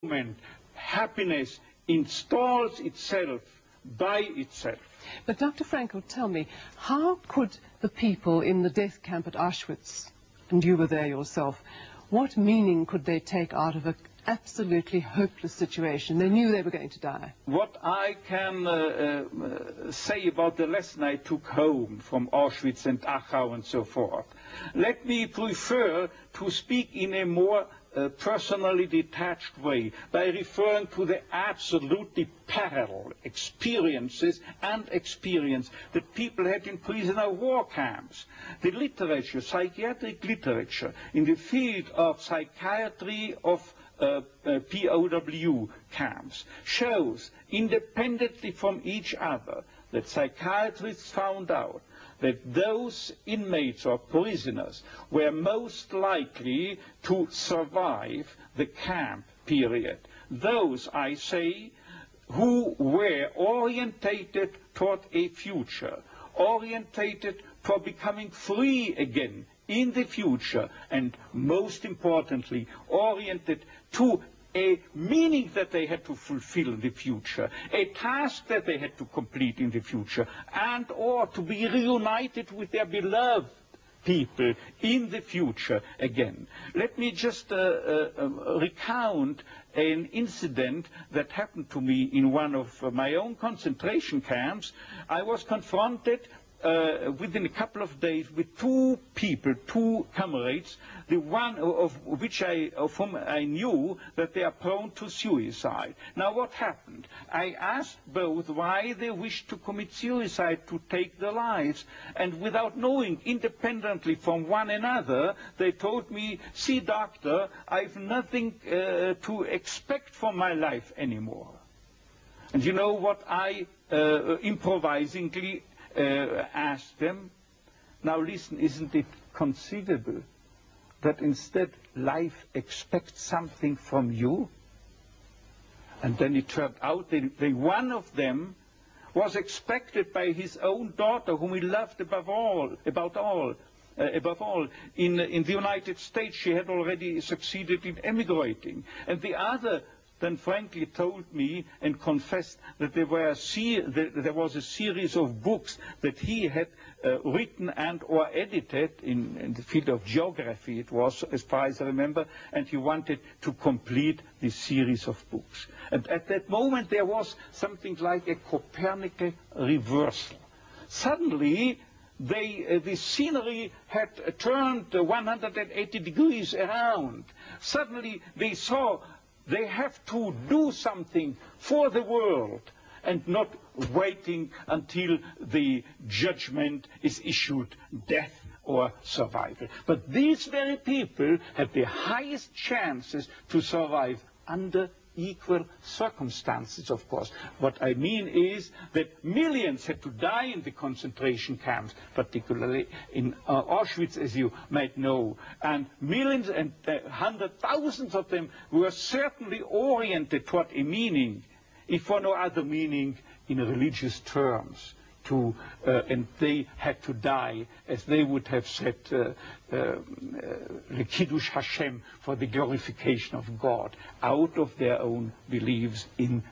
moment, happiness installs itself by itself. But Dr. Frankl, tell me, how could the people in the death camp at Auschwitz, and you were there yourself, what meaning could they take out of an absolutely hopeless situation? They knew they were going to die. What I can say about the lesson I took home from Auschwitz and Dachau and so forth, let me prefer to speak in a more personally detached way by referring to the absolutely parallel experiences and experience that people had in prisoner war camps. The literature, psychiatric literature in the field of psychiatry of POW camps shows, independently from each other, that psychiatrists found out that those inmates or prisoners were most likely to survive the camp period. Those, I say, who were orientated toward a future, orientated toward becoming free again in the future, and most importantly, oriented to a meaning that they had to fulfill in the future, a task that they had to complete in the future, and or to be reunited with their beloved people in the future again. Let me just recount an incident that happened to me in one of my own concentration camps. I was confronted within a couple of days with two people, two comrades, the one of whom I knew that they are prone to suicide. Now what happened? I asked both why they wished to commit suicide, to take their lives, and without knowing, independently from one another, they told me, "See, doctor, I've nothing to expect from my life anymore." And you know what I improvisingly asked them? Now listen, isn't it conceivable that instead life expects something from you? And then it turned out that one of them was expected by his own daughter, whom he loved above all. In the United States, she had already succeeded in emigrating. And the other then frankly told me and confessed that there was a series of books that he had written and or edited in the field of geography, it was, as far as I remember, and he wanted to complete this series of books. And at that moment there was something like a Copernican reversal. Suddenly the scenery had turned 180 degrees around. Suddenly they saw they have to do something for the world and not waiting until the judgment is issued, death or survival. But these very people had the highest chances to survive under equal circumstances, of course. What I mean is that millions had to die in the concentration camps, particularly in Auschwitz, as you might know, and millions and hundred thousands of them were certainly oriented toward a meaning, if for no other meaning, in religious terms. And they had to die, as they would have said, Le Kiddush Hashem, for the glorification of God, out of their own beliefs in